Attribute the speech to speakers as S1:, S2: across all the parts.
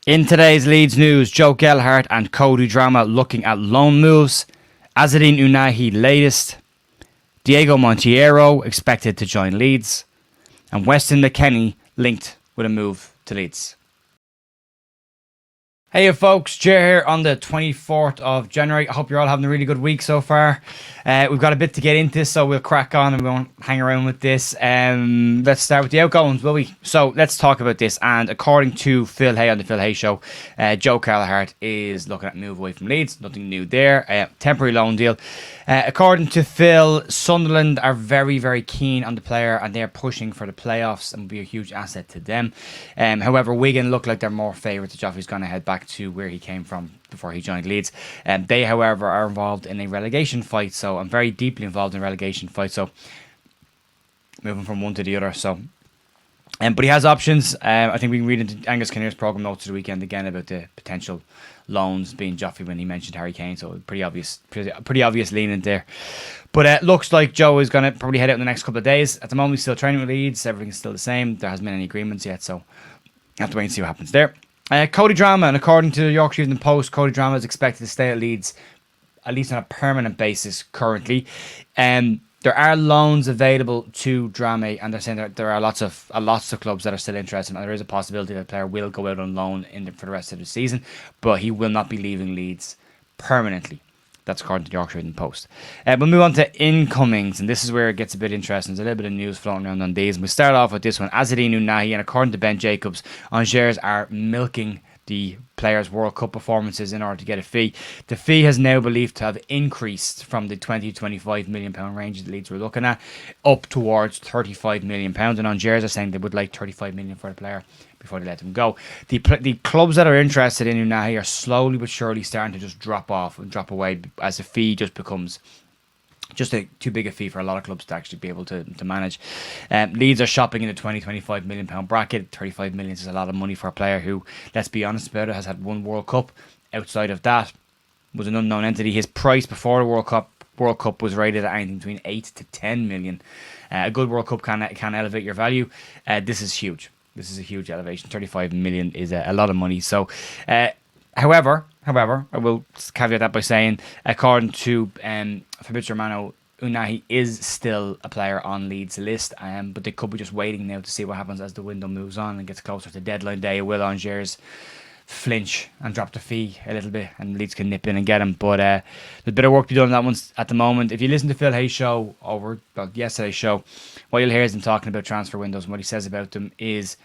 S1: In today's Leeds news, Joe Gelhardt and Cody Drameh looking at loan moves. Azzedine Ounahi latest. Diego Monteiro expected to join Leeds. And Weston McKennie linked with a move to Leeds. Hey folks, Jer here on the 24th of January. I hope you're all having a really good week so far. We've got a bit to get into, so we'll crack on and we won't hang around with this. Let's start with the outgoings, will we? So let's talk about this. And according to Phil Hay on the Phil Hay Show, Joe Gelhardt is looking at move away from Leeds. Nothing new there. Temporary loan deal. According to Phil, Sunderland are very, very keen on the player and they're pushing for the playoffs and will be a huge asset to them. However, Wigan look like they're more favourites. Joffrey's going to head back to where he came from before he joined Leeds. They, however, are involved in a relegation fight, so I'm very deeply involved in a relegation fight, so moving from one to the other. So, but he has options. I think we can read into Angus Kinnear's programme notes to the weekend again about the potential loans being Joffrey when he mentioned Harry Kane, so pretty obvious leaning there. But it looks like Joe is going to probably head out in the next couple of days. At the moment, he's still training with Leeds. Everything's still the same. There hasn't been any agreements yet, so I have to wait and see what happens there. Cody Drameh, and according to the Yorkshire Evening Post, Cody Drameh is expected to stay at Leeds, at least on a permanent basis currently. There are loans available to Drameh, and they're saying that there are lots of clubs that are still interested, and there is a possibility that the player will go out on loan for the rest of the season, but he will not be leaving Leeds permanently. That's according to the Yorkshire Evening Post. We'll move on to incomings, and this is where it gets a bit interesting. There's a little bit of news floating around on these. And we start off with this one. Azzedine Ounahi, and according to Ben Jacobs, Angers are milking the players' World Cup performances in order to get a fee. The fee has now believed to have increased from the £20 to £25 million range that Leeds were looking at up towards £35 million. And Angers are saying they would like £35 million for the player before they let him go. The clubs that are interested in Ounahi are slowly but surely starting to just drop off and drop away as the fee just becomes just too big a fee for a lot of clubs to actually be able to manage. Leeds are shopping in the £20-25 million bracket. £35 million is a lot of money for a player who, let's be honest about it, has had one World Cup. Outside of that, was an unknown entity. His price before the World Cup was rated at anything between 8 to 10 million. A good World Cup can elevate your value. This is huge. This is a huge elevation. 35 million is a lot of money. So, however, I will caveat that by saying, according to Fabrizio Romano, Ounahi is still a player on Leeds' list, but they could be just waiting now to see what happens as the window moves on and gets closer to deadline day. Will Angers flinch and drop the fee a little bit, and Leeds can nip in and get him? But there's a bit of work to be done on that one at the moment. If you listen to Phil Hay's show yesterday's show, what you'll hear is him talking about transfer windows, and what he says about them is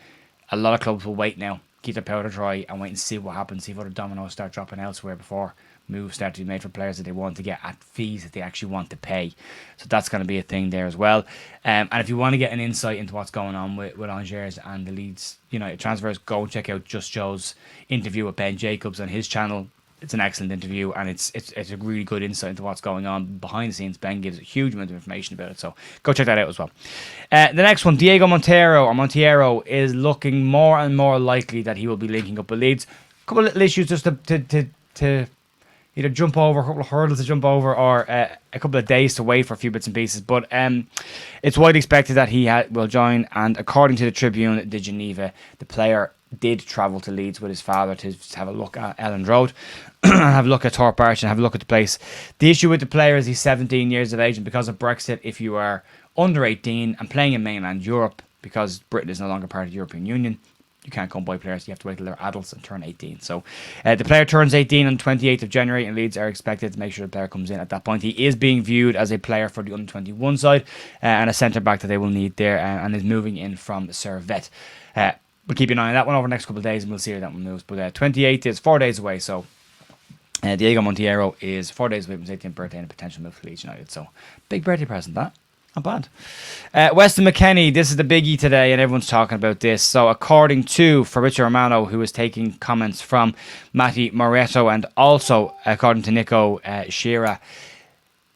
S1: a lot of clubs will wait now, keep their powder dry and wait and see what happens, see if other dominoes start dropping elsewhere before moves start to be made for players that they want to get at fees that they actually want to pay. So that's going to be a thing there as well. And if you want to get an insight into what's going on with Angers and the Leeds United transfers, go and check out Just Joe's interview with Ben Jacobs on his channel. It's an excellent interview, and it's a really good insight into what's going on behind the scenes. Ben gives a huge amount of information about it, so go check that out as well. The next one, Diego Montero is looking more and more likely that he will be linking up with Leeds. A couple of little issues just to either jump over, a couple of hurdles to jump over, or a couple of days to wait for a few bits and pieces. But it's widely expected that he will join, and according to the Tribune de Geneva, the player did travel to Leeds with his father to have a look at Elland Road, have a look at Thorpe Arch, and have a look at the place. The issue with the player is he's 17 years of age, and because of Brexit, if you are under 18 and playing in mainland Europe, because Britain is no longer part of the European Union, you can't come by players. You have to wait till they're adults and turn 18. So the player turns 18 on the 28th of January, and Leeds are expected to make sure the player comes in at that point. He is being viewed as a player for the under-21 side and a centre-back that they will need there, and is moving in from Servette. We'll keep an eye on that one over the next couple of days, and we'll see how that one moves. But 28th is 4 days away, so Diego Monteiro is 4 days away from his 18th birthday and a potential move for Leeds United. So big birthday present, that. Not bad. Weston McKennie, this is the biggie today, and everyone's talking about this. So according to Fabrizio Romano, who is taking comments from Matti Moretto, and also according to Nico Shearer,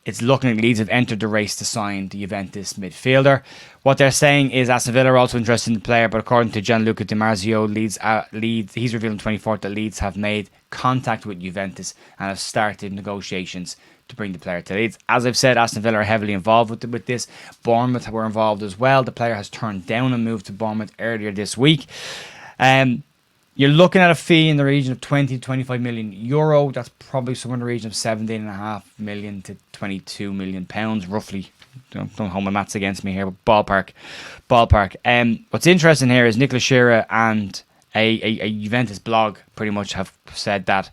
S1: it's looking like Leeds have entered the race to sign the Juventus midfielder. What they're saying is Aston Villa are also interested in the player, but according to Gianluca Di Marzio, Leeds, he's revealing 24th that Leeds have made contact with Juventus and have started negotiations to bring the player to Leeds. As I've said, Aston Villa are heavily involved with this. Bournemouth were involved as well. The player has turned down a move to Bournemouth earlier this week. You're looking at a fee in the region of 20 to 25 million euro. That's probably somewhere in the region of 17.5 million to 22 million pounds, roughly. Don't hold my maths against me here, but ballpark. What's interesting here is Nicola Shearer and a Juventus blog pretty much have said that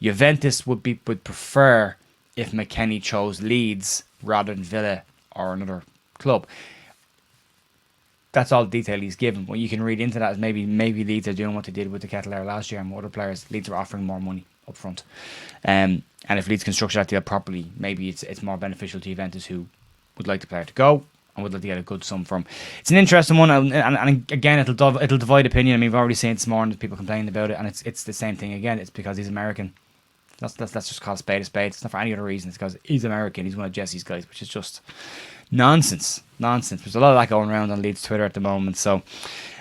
S1: Juventus would prefer if McKennie chose Leeds rather than Villa or another club. That's all the detail he's given. What you can read into that is maybe Leeds are doing what they did with the Kettler last year and other players. Leeds are offering more money up front. And if Leeds can structure that deal properly, maybe it's more beneficial to Juventus, who would like the player to go and would like to get a good sum from. It's an interesting one, and again, it'll divide opinion. I mean, we've already seen it this morning, there's people complaining about it, and it's the same thing again. It's because he's American. Let's just call a spade a spade. It's not for any other reason. It's because he's American. He's one of Jesse's guys, which is just nonsense. There's a lot of that going around on Leeds Twitter at the moment. So,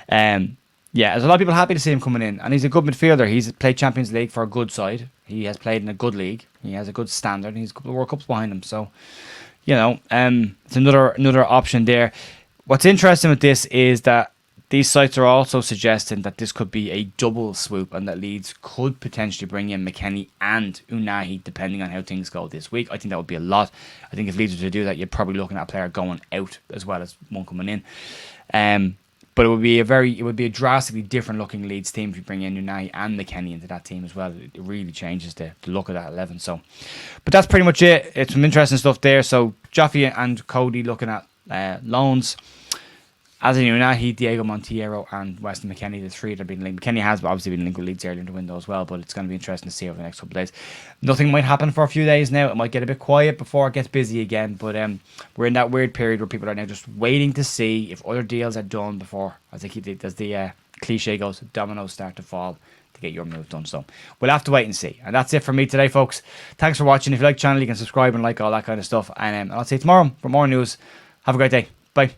S1: yeah, there's a lot of people happy to see him coming in, and he's a good midfielder. He's played Champions League for a good side. He has played in a good league. He has a good standard. And he's a couple of World Cups behind him. So, it's another option there. What's interesting with this is that these sites are also suggesting that this could be a double swoop and that Leeds could potentially bring in McKennie and Ounahi depending on how things go this week. I think that would be a lot. I think if Leeds were to do that, you're probably looking at a player going out as well as one coming in. But it would be a drastically different looking Leeds team if you bring in Ounahi and McKennie into that team as well. It really changes the look of that 11. So, but that's pretty much it. It's some interesting stuff there. So Joffe and Cody looking at loans. As in Ounahi, Diego Monteiro and Weston McKennie, the three that have been linked. McKennie has obviously been linked with Leeds earlier in the window as well, but it's going to be interesting to see over the next couple of days. Nothing might happen for a few days now. It might get a bit quiet before it gets busy again, but we're in that weird period where people are now just waiting to see if other deals are done before, as the cliche goes, dominoes start to fall to get your move done. So we'll have to wait and see. And that's it for me today, folks. Thanks for watching. If you like the channel, you can subscribe and like all that kind of stuff. And I'll see you tomorrow for more news. Have a great day. Bye.